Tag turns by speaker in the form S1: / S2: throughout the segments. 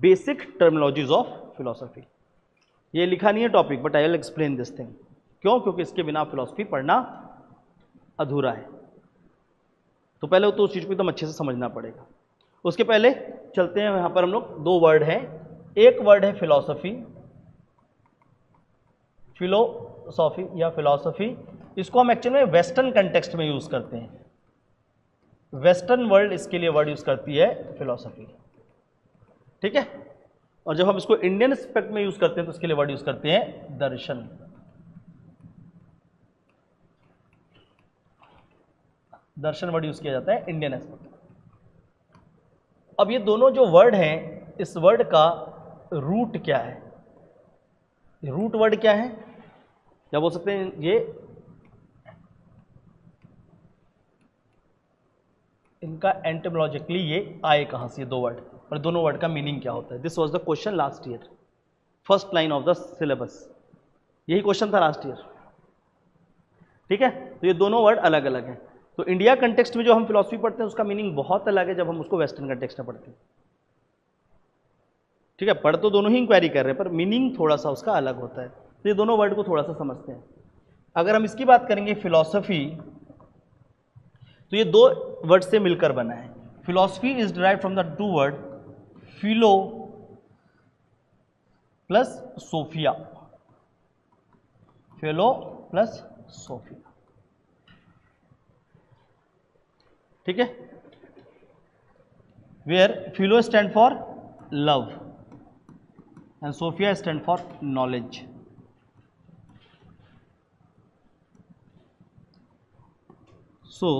S1: Basic terminologies of philosophy. ये लिखा नहीं है topic, but I will explain this thing. क्यों? क्योंकि इसके बिना फिलोसफी पढ़ना अधूरा है। तो पहले तो उस चीज़ को एकदम अच्छे से समझना पड़ेगा। उसके पहले चलते हैं, यहाँ पर हम लोग दो वर्ड हैं। एक वर्ड है फिलॉसफी, फिलोसॉफी या फिलॉसफी। इसको हम एक्चुअली में वेस्टर्न कंटेक्स्ट में यूज़ करते हैं। वेस्टर्न वर्ल्ड इसके लिए वर्ड यूज़ करती है फिलॉसफी, ठीक है। और जब हम इसको इंडियन एस्पेक्ट में यूज़ करते हैं तो इसके लिए वर्ड यूज़ करते हैं दर्शन। दर्शन वर्ड यूज़ किया जाता है इंडियन एस्पेक्ट। अब ये दोनों जो वर्ड हैं, इस वर्ड का रूट क्या है? रूट वर्ड क्या है? क्या बोल सकते हैं ये इनका एंटिमोलॉजिकली ये आए कहां से, ये दो वर्ड, और दोनों वर्ड का मीनिंग क्या होता है? This was the question last year, first line of the syllabus. यही क्वेश्चन था लास्ट ईयर, ठीक है। तो ये दोनों वर्ड अलग अलग हैं। तो इंडिया कंटेक्स्ट में जो हम फिलॉसफी पढ़ते हैं उसका मीनिंग बहुत अलग है जब हम उसको वेस्टर्न कंटेक्स्ट में पढ़ते हैं, ठीक है। पढ़ तो दोनों ही इंक्वायरी कर रहे हैं, पर मीनिंग थोड़ा सा उसका अलग होता है। तो ये दोनों वर्ड को थोड़ा सा समझते हैं। अगर हम इसकी बात करेंगे फिलॉसफी, तो ये दो वर्ड से मिलकर बना है। Philosophy is derived from the two word philo plus sophia, philo plus sophia, ठीक है। Where philo stand for love and Sophia stand for knowledge. So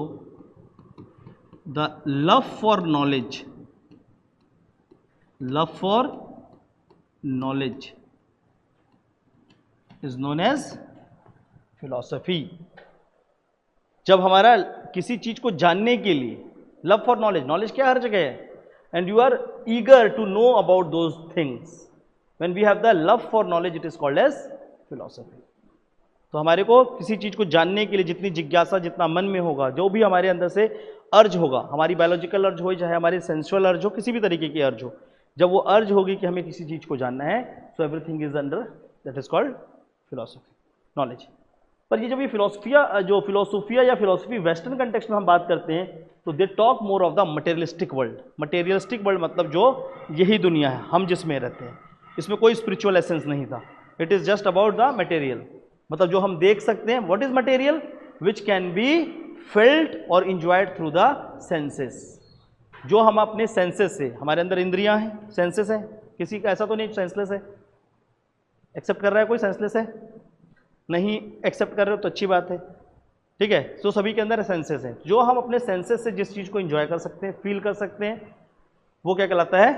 S1: the love for knowledge is known as philosophy. जब हमारा किसी चीज को जानने के लिए लव फॉर नॉलेज, नॉलेज क्या हर जगह है, and you are eager to know about those things, when we have the love for knowledge it is called as philosophy. तो हमारे को किसी चीज को जानने के लिए जितनी जिज्ञासा, जितना मन में होगा, जो भी हमारे अंदर से अर्ज होगा, हमारी बायोलॉजिकल अर्ज हो चाहे हमारी सेंसुअल अर्ज हो, किसी भी तरीके की अर्ज हो, जब वो अर्ज होगी कि हमें किसी चीज को जानना है, so everything is under that is called philosophy, knowledge. पर ये जब ये फिलोसोफिया या फिलोसफी वेस्टर्न कंटेक्स्ट में हम बात करते हैं तो they talk more of the materialistic world. Materialistic world मतलब जो यही दुनिया है, हम जिसमें रहते हैं, इसमें कोई स्पिरिचुअल एसेंस नहीं था। It is just about the material, मतलब जो हम देख सकते हैं। What is material? Which can be felt और इंजॉयड थ्रू द सेंसेस। जो हम अपने सेंसेस से, हमारे अंदर इंद्रियां हैं, सेंसेस हैं, किसी का ऐसा तो नहीं सेंसलेस है। एक्सेप्ट कर रहा है कोई सेंसलेस है? नहीं एक्सेप्ट कर रहे हो तो अच्छी बात है, ठीक है। तो सभी के अंदर सेंसेस हैं। जो हम अपने सेंसेस से जिस चीज़ को इंजॉय कर सकते हैं, फील कर सकते हैं, वो क्या कहलाता है?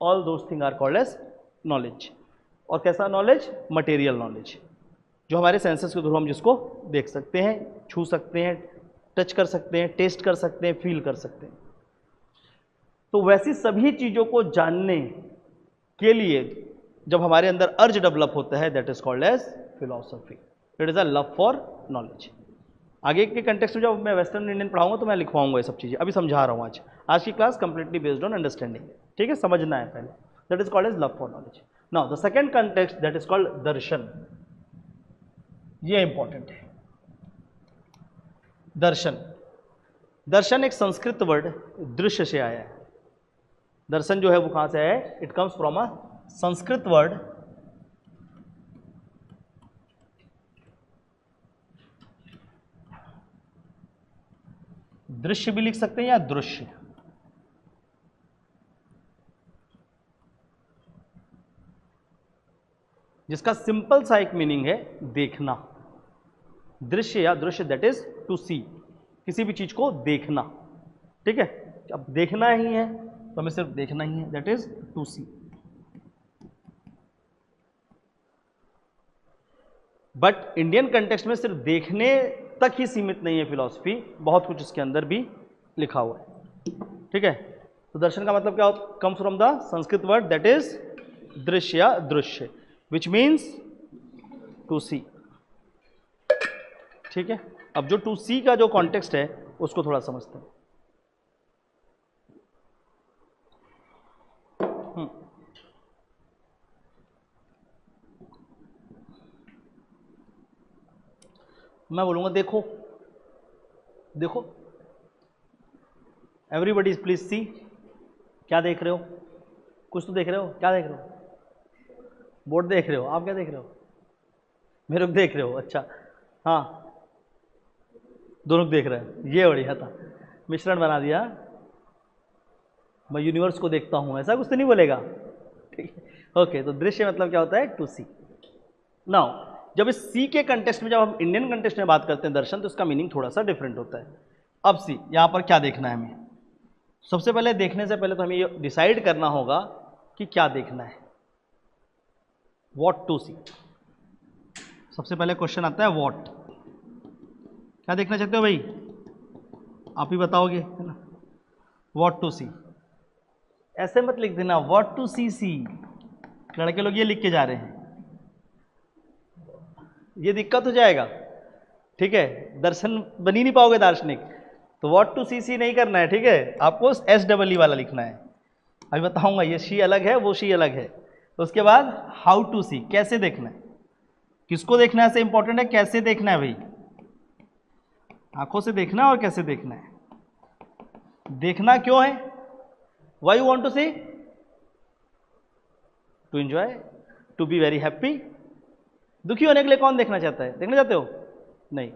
S1: All those thing are called as knowledge. और कैसा नॉलेज? मटेरियल नॉलेज, जो हमारे सेंसेस के थ्रू हम जिसको देख सकते हैं, छू सकते हैं, टच कर सकते हैं, टेस्ट कर सकते हैं, फील कर सकते हैं। तो वैसी सभी चीज़ों को जानने के लिए जब हमारे अंदर अर्ज डेवलप होता है, that is called as philosophy. It is a love for knowledge. आगे के कंटेक्स्ट में जब मैं वेस्टर्न इंडियन पढ़ाऊंगा तो मैं लिखवाऊंगा ये सब चीज़ें, अभी समझा रहा हूँ। आज की class completely based on understanding, ठीक है, समझना है पहले। That is called as love for knowledge. Now the second context that is called darshan. ये इंपॉर्टेंट है। दर्शन, दर्शन एक संस्कृत वर्ड दृश्य से आया है। दर्शन जो है वो कहां से आया है? It comes from a Sanskrit word दृश्य भी लिख सकते हैं या दृश्य, जिसका सिंपल सा एक मीनिंग है देखना। दृश्य या दृश्य दैट इज टू सी, किसी भी चीज को देखना, ठीक है। अब देखना ही है तो हमें सिर्फ देखना ही है, that is to see. But Indian context में सिर्फ देखने तक ही सीमित नहीं है फिलॉसफी, बहुत कुछ इसके अंदर भी लिखा हुआ है, ठीक है। तो दर्शन का मतलब क्या होता? Comes from the Sanskrit word that is दृश्य या दृश्य, विच मीन्स टू सी, ठीक है। अब जो टू सी का जो कॉन्टेक्स्ट है उसको थोड़ा समझते हैं। मैं बोलूँगा देखो, देखो, एवरीबडी प्लीज सी, क्या देख रहे हो? कुछ तो देख रहे हो, क्या देख रहे हो? बोर्ड देख रहे हो, आप क्या देख रहे हो? मेरे को देख रहे हो, अच्छा, हाँ, दोनों को देख रहे हैं, ये बढ़िया था, मिश्रण बना दिया। मैं यूनिवर्स को देखता हूँ, ऐसा कुछ तो नहीं बोलेगा, ठीक है, ओके। तो दृश्य मतलब क्या होता है? To C. नाउ जब इस सी के कंटेक्स्ट में, जब हम इंडियन कंटेक्स्ट में बात करते हैं दर्शन, तो इसका मीनिंग थोड़ा सा डिफरेंट होता है। अब सी, यहाँ पर क्या देखना है हमें? सबसे पहले देखने से पहले तो हमें ये डिसाइड करना होगा कि क्या देखना है, व्हाट टू सी। सबसे पहले क्वेश्चन आता है व्हाट, क्या देखना चाहते हो भाई? आप ही बताओगे, है ना? व्हाट टू सी, ऐसे मत लिख देना व्हाट टू सी सी, लड़के लोग ये लिख के जा रहे हैं, ये दिक्कत हो जाएगा, ठीक है, दर्शन बन ही नहीं पाओगे दार्शनिक। तो व्हाट टू सी सी नहीं करना है, ठीक है, आपको SEE वाला लिखना है। अभी बताऊंगा, ये शी अलग है, वो शी अलग है। तो उसके बाद हाउ टू सी, कैसे देखना है, किसको देखना है से इंपॉर्टेंट है, कैसे देखना है भाई, आंखों से देखना और कैसे देखना है। देखना क्यों है? Why you want to see? To enjoy, to be very happy. दुखी होने के लिए कौन देखना चाहता है? देखना चाहते हो? नहीं,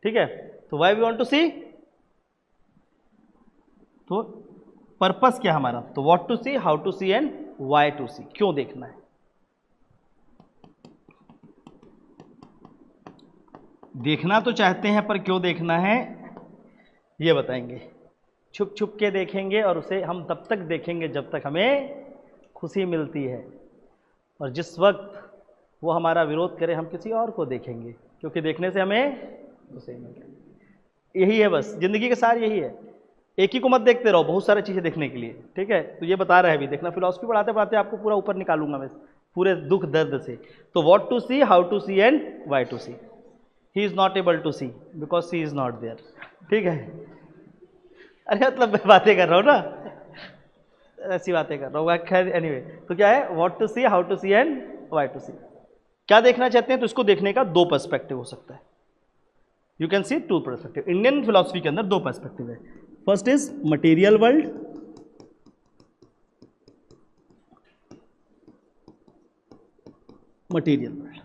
S1: ठीक है। तो why we want to see, तो पर्पस क्या हमारा? तो what to see, how to see and why to see, क्यों देखना है। देखना तो चाहते हैं, पर क्यों देखना है ये बताएंगे। छुप छुप के देखेंगे, और उसे हम तब तक देखेंगे जब तक हमें खुशी मिलती है, और जिस वक्त वो हमारा विरोध करे हम किसी और को देखेंगे, क्योंकि देखने से हमें खुशी मिलती है। यही है बस, जिंदगी का सार यही है। एक ही को मत देखते रहो, बहुत सारी चीज़ें देखने के लिए, ठीक है। तो ये बता रहे हैं अभी, देखना फिलॉसफी पढ़ाते पढ़ाते आपको पूरा ऊपर निकालूंगा मैं पूरे दुख दर्द से। तो what to see, how to see and why to see. He is not able to see because she is not there, ठीक है। अरे मतलब मैं बातें कर रहा हूँ ना, ऐसी बातें कर रहा हूँ, खैर एनीवे। तो क्या है what to see, how to see and why to see. क्या देखना चाहते हैं? तो इसको देखने का दो पर्सपेक्टिव हो सकता है। You can see two perspective. Indian philosophy के अंदर दो पर्सपेक्टिव है। First is material world, material world,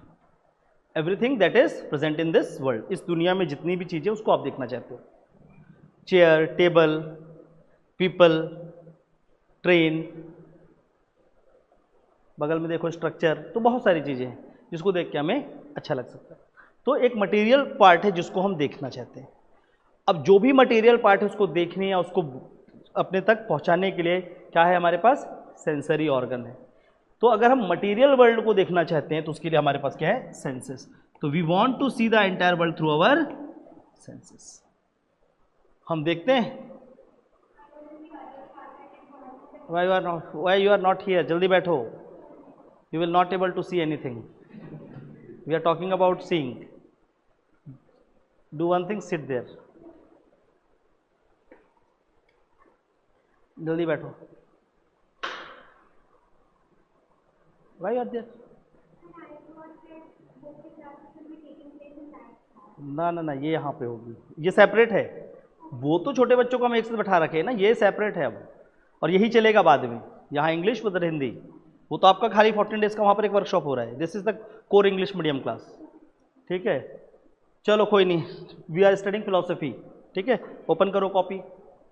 S1: everything that is present in this world. इस दुनिया में जितनी भी चीजें उसको आप देखना चाहते हो, चेयर, टेबल, पीपल, ट्रेन, बगल में देखो स्ट्रक्चर, तो बहुत सारी चीजें हैं जिसको देख के हमें अच्छा लग सकता है। तो एक मटेरियल पार्ट है जिसको हम देखना चाहते हैं। अब जो भी मटेरियल पार्ट है उसको देखने या उसको अपने तक पहुंचाने के लिए क्या है हमारे पास? सेंसरी ऑर्गन है। तो अगर हम मटेरियल वर्ल्ड को देखना चाहते हैं तो उसके लिए हमारे पास क्या है? सेंसेस। तो we want to see the entire world through our senses. हम देखते हैं। Why you are not here, जल्दी बैठो, you will not able to see anything. We are talking about seeing. Do one thing, sit there, जल्दी बैठो। Why are there? ना ना ना, ये यहाँ पे होगी, ये सेपरेट है। वो तो छोटे बच्चों को हम एक साथ बैठा रखे हैं ना, ये सेपरेट है अब, और यही चलेगा बाद में। यहाँ इंग्लिश उधर हिंदी, वो तो आपका खाली 14 डेज का वहाँ पर एक वर्कशॉप हो रहा है। This is the core English medium class, ठीक है। चलो कोई नहीं, वी आर स्टडिंग फिलोसफी, ठीक है। ओपन करो कॉपी,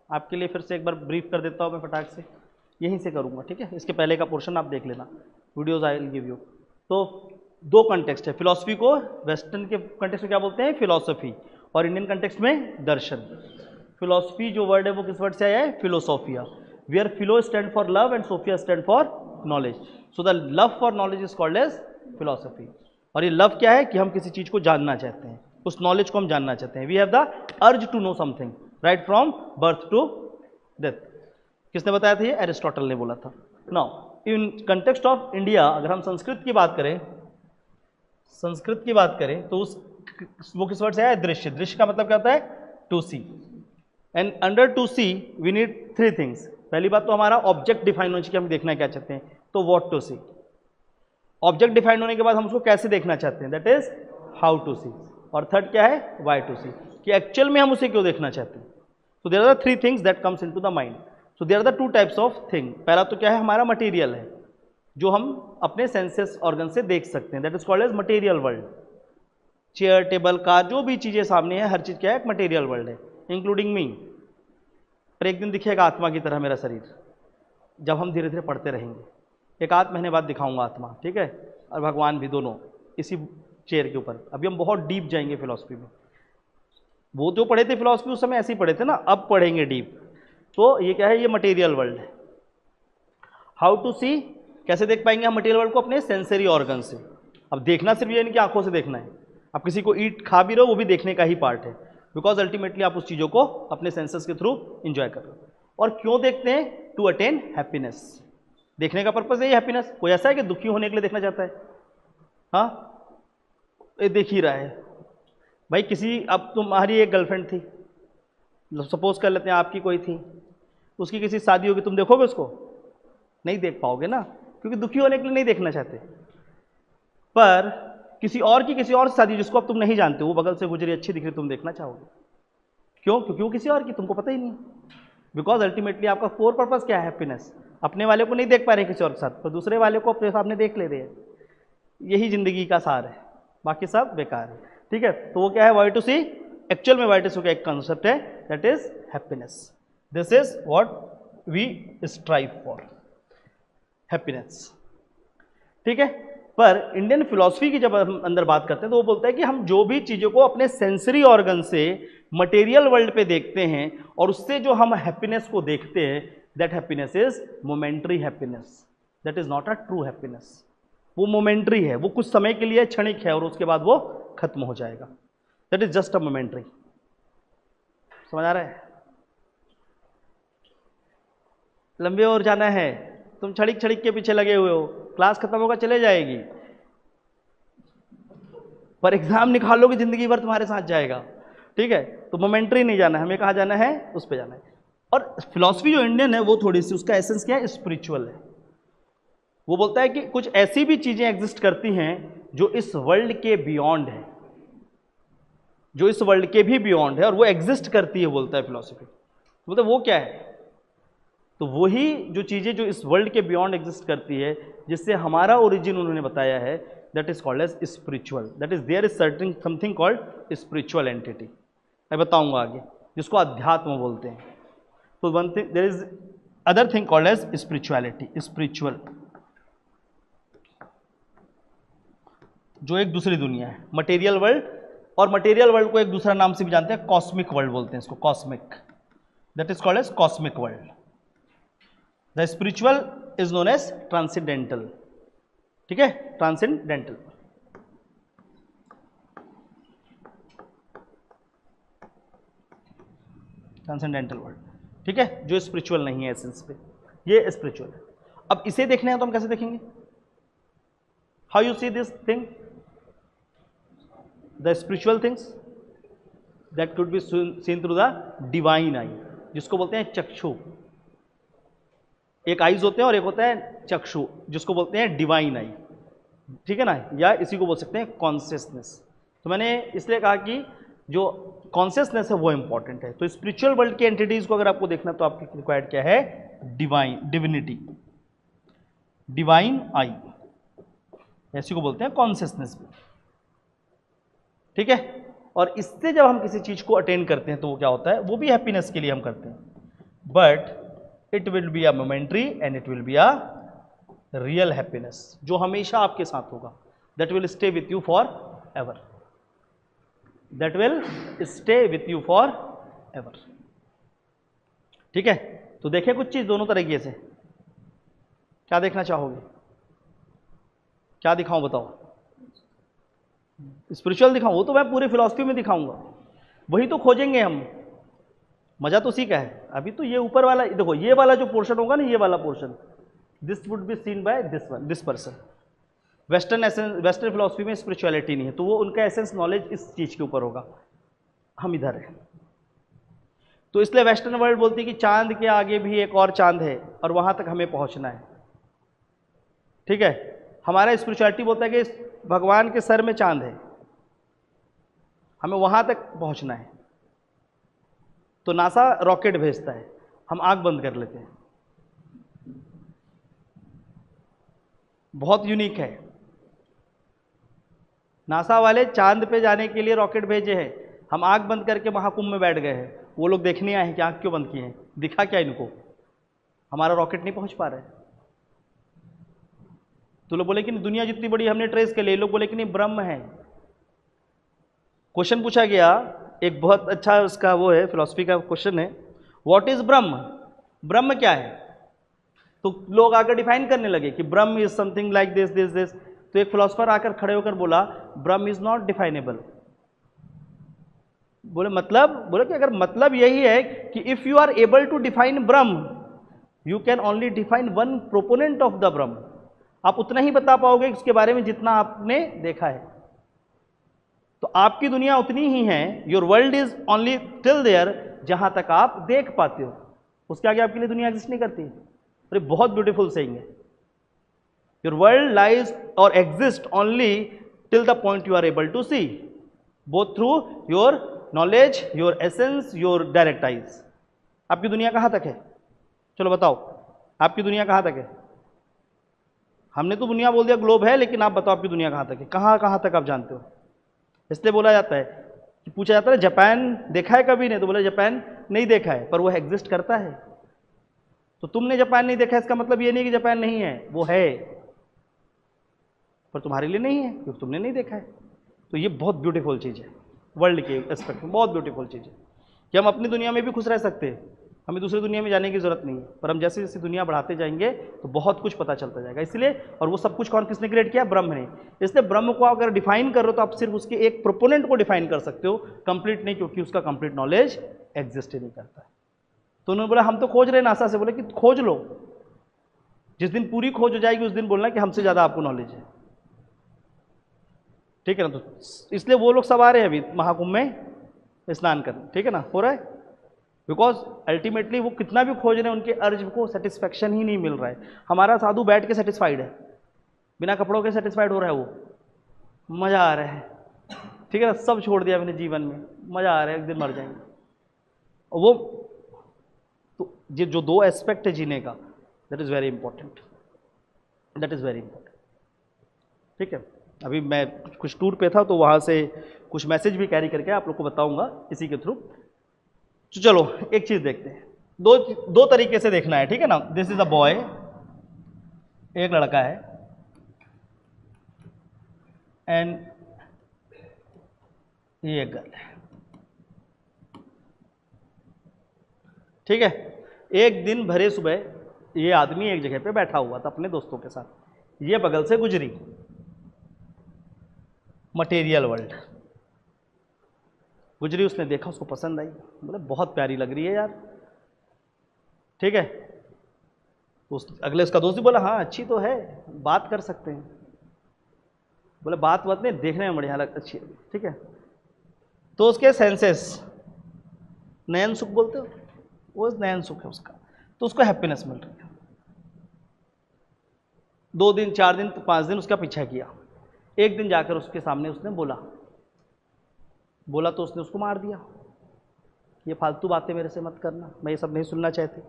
S1: आपके लिए फिर से एक बार ब्रीफ कर देता हूँ मैं फटाक से, यहीं से करूँगा, ठीक है। इसके पहले का पोर्शन आप देख लेना, videos I will give you. तो दो कंटेक्स्ट है फिलॉसफी को, वेस्टर्न के कंटेक्स्ट में क्या बोलते हैं? फिलॉसफी, और इंडियन कंटेक्स्ट में दर्शन। फिलॉसफी जो वर्ड है वो किस वर्ड से आया है? Philosophia, where philo stand for love and sophia stand for knowledge. So the love for knowledge is called as philosophy. और ये लव क्या है? कि हम किसी चीज़ को जानना चाहते हैं, उस नॉलेज को हम जानना चाहते हैं। We have the urge to know something right from birth to death. किसने बताया था? ये एरिस्टोटल ने बोला था। Now in context of India, अगर हम संस्कृत की बात करें, संस्कृत की बात करें तो वो किस वर्ड से आया? दृश्य। दृश्य का मतलब क्या होता है? To see. And under to see we need three things. पहली बात तो हमारा ऑब्जेक्ट डिफाइन होना चाहिए, हम देखना क्या चाहते हैं, तो what to see. Object define होने के बाद हम उसको कैसे देखना चाहते हैं, that is how to see. और थर्ड क्या है, वाई टू सी, कि एक्चुअल में हम उसे क्यों देखना चाहते हैं। So there are the three things that comes into the mind. So there are the two types of thing. पहला तो क्या है, हमारा मटेरियल है जो हम अपने सेंसेस ऑर्गन से देख सकते हैं, that is called as material world. Chair, table, car, जो भी चीज़ें सामने है, हर चीज़ क्या है, एक मटेरियल वर्ल्ड है, इंक्लूडिंग मी। पर एक दिन दिखेगा आत्मा की तरह मेरा शरीर, जब हम धीरे धीरे पढ़ते रहेंगे। एक आध महीने बाद दिखाऊंगा आत्मा, ठीक है, और भगवान भी, दोनों इसी चेयर के ऊपर। अभी हम बहुत डीप जाएंगे फिलॉसफी में। वो जो पढ़े थे फिलॉसफी उस समय ऐसे ही पढ़े थे ना, अब पढ़ेंगे डीप। तो ये क्या है, ये मटेरियल वर्ल्ड है। हाउ टू सी, कैसे देख पाएंगे हम मटेरियल वर्ल्ड को, अपने सेंसरी ऑर्गन से। अब देखना सिर्फ ये नहीं कि आंखों से देखना है, आप किसी को ईट खा भी रहे हो वो भी देखने का ही पार्ट है, बिकॉज अल्टीमेटली आप उस चीज़ों को अपने सेंसेस के थ्रू एंजॉय कर रहे हो। और क्यों देखते हैं, टू अटेन हैप्पीनेस। देखने का पर्पज यही हैप्पीनेस। कोई ऐसा है कि दुखी होने के लिए देखना चाहता है? हाँ, ये देख ही रहा है भाई। किसी, अब तुम्हारी एक गर्लफ्रेंड थी, सपोज कर लेते हैं आपकी कोई थी, उसकी किसी शादी होगी, तुम देखोगे उसको? नहीं देख पाओगे ना, क्योंकि दुखी होने के लिए नहीं देखना चाहते। पर किसी और की किसी और से शादी, जिसको अब तुम नहीं जानते, वो बगल से गुजरी, अच्छी दिख रही, तुम देखना चाहोगे। क्यों? क्योंकि वो किसी और की, तुमको पता ही नहीं। बिकॉज अल्टीमेटली आपका कोर पर्पज क्या है, हैप्पीनेस। अपने वाले को नहीं देख पा रहे किसी और के साथ, पर दूसरे वाले को अपने सामने देख ले रहे हैं। यही जिंदगी का सार है, बाकी सब बेकार है, ठीक है। तो वो क्या है, वाई टू सी। एक्चुअल में वाई टू सी का एक कंसेप्ट है, that is happiness. This is what we strive for, happiness, ठीक है। पर इंडियन फिलॉसफी की जब हम अंदर बात करते हैं तो वो बोलता है कि हम जो भी चीज़ों को अपने सेंसरी ऑर्गन से मटेरियल वर्ल्ड पे देखते हैं और उससे जो हम हैप्पीनेस को देखते हैं, that happiness is momentary happiness, that is not a true happiness. वो मोमेंट्री है, वो कुछ समय के लिए क्षणिक है और उसके बाद वो खत्म हो जाएगा। That is just a momentary. समझ आ रहा है? लंबे और जाना है, तुम छड़िक छड़िक के पीछे लगे हुए हो, क्लास खत्म होगा चले जाएगी, पर एग्जाम निकालोगे जिंदगी भर तुम्हारे साथ जाएगा, ठीक है। तो मोमेंट्री नहीं जाना है, हमें कहाँ जाना है, उस पर जाना है। और फिलॉसफी जो इंडियन है वो थोड़ी सी, उसका एसेंस क्या है, स्पिरिचुअल है। वो बोलता है कि कुछ ऐसी भी चीजें एग्जिस्ट करती हैं जो इस वर्ल्ड के बियॉन्ड है, जो इस वर्ल्ड के भी बियॉन्ड है, और वो एग्जिस्ट करती है, बोलता है फिलॉसफी। बोलता है वो क्या है, तो वही जो चीज़ें जो इस वर्ल्ड के बियॉन्ड एग्जिस्ट करती है, जिससे हमारा ओरिजिन उन्होंने बताया है, that is called as spiritual. That is there is certain something called spiritual entity. मैं बताऊंगा आगे, जिसको अध्यात्म बोलते हैं। तो one thing, there is other thing called as spirituality, spiritual, जो एक दूसरी दुनिया है, मटेरियल वर्ल्ड। और मटेरियल वर्ल्ड को एक दूसरा नाम से भी जानते हैं, कॉस्मिक वर्ल्ड बोलते हैं इसको, cosmic. That is called as cosmic world. The spiritual is known as transcendental, ठीक है, ट्रांसेंडेंटल। ट्रांसेंडेंटल वर्ल्ड, ठीक है, जो स्पिरिचुअल नहीं है एसेंस पे, ये स्पिरिचुअल है। अब इसे देखना है तो हम कैसे देखेंगे, how you see this thing, the spiritual things that could be seen through the divine eye, जिसको बोलते हैं चक्षु। एक आईज होते हैं और एक होता है चक्षु, जिसको बोलते हैं डिवाइन आई, ठीक है ना, या इसी को बोल सकते हैं कॉन्शियसनेस। तो मैंने इसलिए कहा कि जो कॉन्शियसनेस है वो इंपॉर्टेंट है। तो स्पिरिचुअल वर्ल्ड की एंटिटीज को अगर आपको देखना तो आपकी रिक्वायर्ड क्या है, डिवाइन, डिविनिटी, डिवाइन आई, इसी को बोलते हैं कॉन्शियसनेस, ठीक है। और इससे जब हम किसी चीज को अटेंड करते हैं तो वो क्या होता है, वो भी हैप्पीनेस के लिए हम करते हैं, but it will be a momentary and it will be a real happiness, जो हमेशा आपके साथ होगा, that will stay with you for ever, that will stay with you for ever, ठीक है। तो देखें कुछ चीज दोनों तरीके से, क्या देखना चाहोगे, क्या दिखाऊं बताओ, स्पिरिचुअल दिखाऊं? वो तो मैं पूरी फिलॉसफी में दिखाऊंगा, वही तो खोजेंगे हम, मजा तो उसी का है। अभी तो ये ऊपर वाला देखो, ये वाला जो पोर्शन होगा ना, ये वाला portion, this would be seen by this one, this person. Western essence, western philosophy में स्पिरिचुअलिटी नहीं है, तो वो उनका एसेंस नॉलेज इस चीज के ऊपर होगा, हम इधर है। तो इसलिए वेस्टर्न वर्ल्ड बोलती है कि चांद के आगे भी एक और चांद है और वहां तक हमें पहुंचना है, ठीक है। हमारा स्पिरिचुअलिटी बोलता है कि भगवान के सर में चांद है, हमें वहां तक पहुंचना है। तो नासा रॉकेट भेजता है, हम आंख बंद कर लेते हैं। बहुत यूनिक है। नासा वाले चांद पे जाने के लिए रॉकेट भेजे हैं, हम आंख बंद करके महाकुंभ में बैठ गए हैं। वो लोग देखने आए हैं कि आंख क्यों बंद किए हैं, दिखा क्या इनको, हमारा रॉकेट नहीं पहुंच पा रहा है। तो लोग बोले कि नहीं दुनिया जितनी बड़ी हमने ट्रेस कर ली, लोग बोले कि नहीं ब्रह्म है। क्वेश्चन पूछा गया, एक बहुत अच्छा उसका वो है फिलॉसफी का क्वेश्चन है, व्हाट इज ब्रह्म, ब्रह्म क्या है। तो लोग आकर डिफाइन करने लगे कि ब्रह्म is something like this this this. तो एक फिलोसफर आकर खड़े होकर बोला ब्रह्म इज नॉट डिफाइनेबल। बोले मतलब, बोले कि अगर मतलब यही है कि if you are able to define Brahma, you can only define one proponent of the Brahma. आप उतना ही बता पाओगे उसके बारे में जितना आपने देखा है। तो आपकी दुनिया उतनी ही है, your world is only till there जहां तक आप देख पाते हो, उसके आगे आपके लिए दुनिया एग्जिस्ट नहीं करती। अरे बहुत ब्यूटीफुल सेइंग है, योर वर्ल्ड लाइज और exist only till the point you are able to see, both through your knowledge, your essence, your direct eyes. आपकी दुनिया कहां तक है, चलो बताओ आपकी दुनिया कहां तक है। हमने तो दुनिया बोल दिया ग्लोब है, लेकिन आप बताओ आपकी दुनिया कहां तक है, कहां कहां तक आप जानते हो। इसलिए बोला जाता है कि पूछा जाता है जापान देखा है कभी, नहीं तो बोले जापान नहीं देखा है, पर वो एग्जिस्ट करता है। तो तुमने जापान नहीं देखा, इसका मतलब ये नहीं कि जापान नहीं है, वो है, पर तुम्हारे लिए नहीं है क्योंकि तुमने नहीं देखा है। तो ये बहुत ब्यूटीफुल चीज़ है, वर्ल्ड के एस्पेक्ट में बहुत ब्यूटीफुल चीज़ है कि हम अपनी दुनिया में भी खुश रह सकते हैं, हमें दूसरी दुनिया में जाने की जरूरत नहीं है। पर हम जैसे जैसे दुनिया बढ़ाते जाएंगे तो बहुत कुछ पता चलता जाएगा। इसलिए, और वो सब कुछ कौन किसने क्रिएट किया, ब्रह्म ने। इसलिए ब्रह्म को अगर डिफाइन कर रहे हो तो आप सिर्फ उसके एक प्रोपोनेंट को डिफाइन कर सकते हो, कंप्लीट नहीं, क्योंकि उसका कंप्लीट नॉलेज एग्जिस्ट ही नहीं करता है। तो उन्होंने बोला हम तो खोज रहे हैं, नासा से बोले कि खोज लो, जिस दिन पूरी खोज हो जाएगी उस दिन बोलना कि हमसे ज़्यादा आपको नॉलेज है, ठीक है ना। तो इसलिए वो लोग सब आ रहे हैं अभी महाकुंभ में स्नान करने, ठीक है ना, हो रहा है। बिकॉज अल्टीमेटली वो कितना भी खोज रहे हैं उनके अर्ज को सेटिस्फैक्शन ही नहीं मिल रहा है। हमारा साधु बैठ के सेटिस्फाइड है, बिना कपड़ों के सेटिस्फाइड हो रहा है, वो मज़ा आ रहा है, ठीक है ना, सब छोड़ दिया मैंने जीवन में, मज़ा आ रहा है, एक दिन मर जाएंगे। और वो तो ये जो दो एस्पेक्ट है जीने का, that is very important, that is very important, ठीक है। अभी मैं कुछ टूर पे था तो वहाँ से कुछ मैसेज भी कैरी करके आप लोग को बताऊंगा इसी के थ्रू। तो चलो एक चीज़ देखते हैं, दो तरीके से देखना है, ठीक है ना। दिस इज अ बॉय, एक लड़का है, एंड ये एक गर्ल है, ठीक है। एक दिन भरे सुबह ये आदमी एक जगह पे बैठा हुआ था अपने दोस्तों के साथ, ये बगल से गुजरी, मटेरियल वर्ल्ड गुजरी, उसने देखा, उसको पसंद आई, बोले बहुत प्यारी लग रही है यार, ठीक है। उस अगले उसका दोस्त भी बोला हाँ अच्छी तो है, बात कर सकते हैं। बोले बात नहीं, देखने में बढ़िया अच्छी है, ठीक है। तो उसके सेंसेस, नयन सुख बोलते हो, वो नयन सुख है उसका, तो उसको हैप्पीनेस मिल रही है। 2 दिन 4 दिन 5 दिन उसका पीछा किया। एक दिन जाकर उसके सामने उसने बोला तो उसने उसको मार दिया, ये फालतू बातें मेरे से मत करना, मैं ये सब नहीं सुनना चाहती।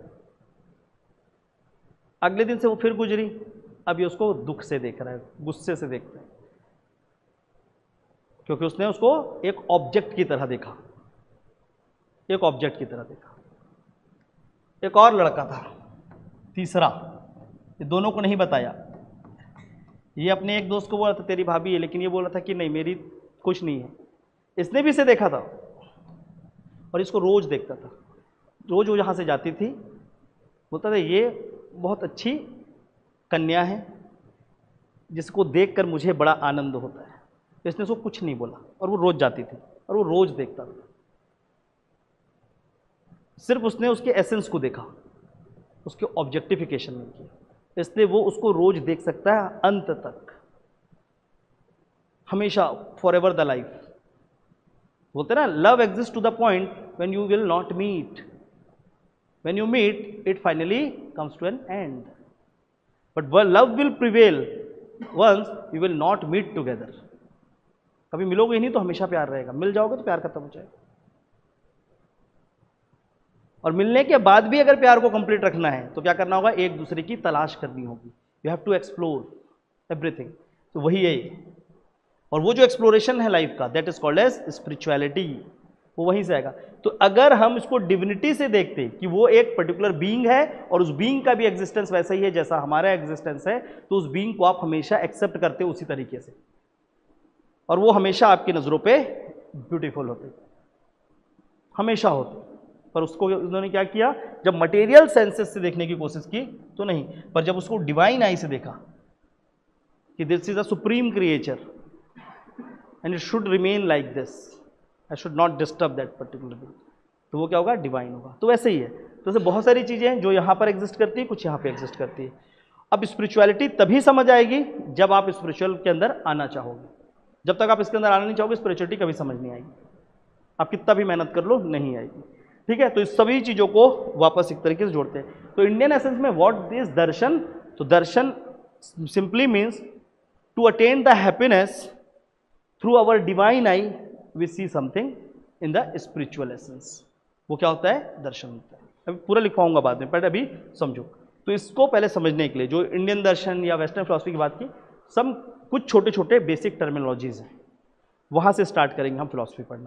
S1: अगले दिन से वो फिर गुजरी, अब ये उसको दुख से देख रहा है, गुस्से से देख रहा है, क्योंकि उसने उसको एक ऑब्जेक्ट की तरह देखा, एक ऑब्जेक्ट की तरह देखा। एक और लड़का था, तीसरा, ये दोनों को नहीं बताया। ये अपने एक दोस्त को बोला था तेरी भाभी है, लेकिन ये बोला था कि नहीं मेरी कुछ नहीं है। इसने भी इसे देखा था और इसको रोज देखता था, रोज वो जहाँ से जाती थी बोलता था ये बहुत अच्छी कन्या है जिसको देखकर मुझे बड़ा आनंद होता है। इसने उसको कुछ नहीं बोला और वो रोज जाती थी और वो रोज देखता था। सिर्फ उसने उसके एसेंस को देखा, उसके ऑब्जेक्टिफिकेशन नहीं किया, इसलिए वो उसको रोज देख सकता है अंत तक, हमेशा, फॉर एवर द लाइफ। बोलते ना love exist to the point when you will not meet, when you meet it finally comes to an end, but love will prevail once you will not meet together. कभी मिलोगे ही नहीं तो हमेशा प्यार रहेगा, मिल जाओगे तो प्यार खत्म हो जाएगा। और मिलने के बाद भी अगर प्यार को कंप्लीट रखना है तो क्या करना होगा, एक दूसरे की तलाश करनी होगी। You have to explore everything. तो वही है, और वो जो एक्सप्लोरेशन है लाइफ का, that is called as spirituality, वो वहीं से आएगा। तो अगर हम इसको डिविनिटी से देखते कि वो एक पर्टिकुलर बीइंग है और उस बीइंग का भी एग्जिस्टेंस वैसा ही है जैसा हमारा एग्जिस्टेंस है, तो उस बीइंग को आप हमेशा एक्सेप्ट करते हो उसी तरीके से, और वो हमेशा आपकी नज़रों पे ब्यूटीफुल होते, हमेशा होते। पर उसको उन्होंने क्या किया, जब मटेरियल सेंसेस से देखने की कोशिश की तो नहीं, पर जब उसको डिवाइन आई से देखा कि this is a supreme creature and it should remain like this, I should not disturb that particular thing, तो वो क्या होगा, डिवाइन होगा। तो वैसे ही है, तो ऐसे बहुत सारी चीज़ें हैं जो यहाँ पर एग्जिस्ट करती है, कुछ यहाँ पे एग्जिस्ट करती है। अब स्पिरिचुअलिटी तभी समझ आएगी जब आप स्पिरिचुअल के अंदर आना चाहोगे। जब तक आप इसके अंदर आना नहीं चाहोगे, स्पिरिचुअलिटी कभी समझ नहीं आएगी, आप कितना भी मेहनत कर लो नहीं आएगी। ठीक है, तो इस सभी चीज़ों को वापस एक तरीके से जोड़ते हैं। तो इंडियन एसेंस में व्हाट इज दर्शन, तो darshan simply means to attain the happiness through our divine eye we see something in the spiritual essence. वो क्या होता है, दर्शन होता है। अभी पूरा लिखवाऊंगा बाद में, पर अभी समझो। तो इसको पहले समझने के लिए जो इंडियन दर्शन या वेस्टर्न फिलॉसफी की बात की, सब कुछ छोटे छोटे बेसिक टर्मिनोलॉजीज हैं, वहाँ से स्टार्ट करेंगे हम फिलॉसफी पढ़ना।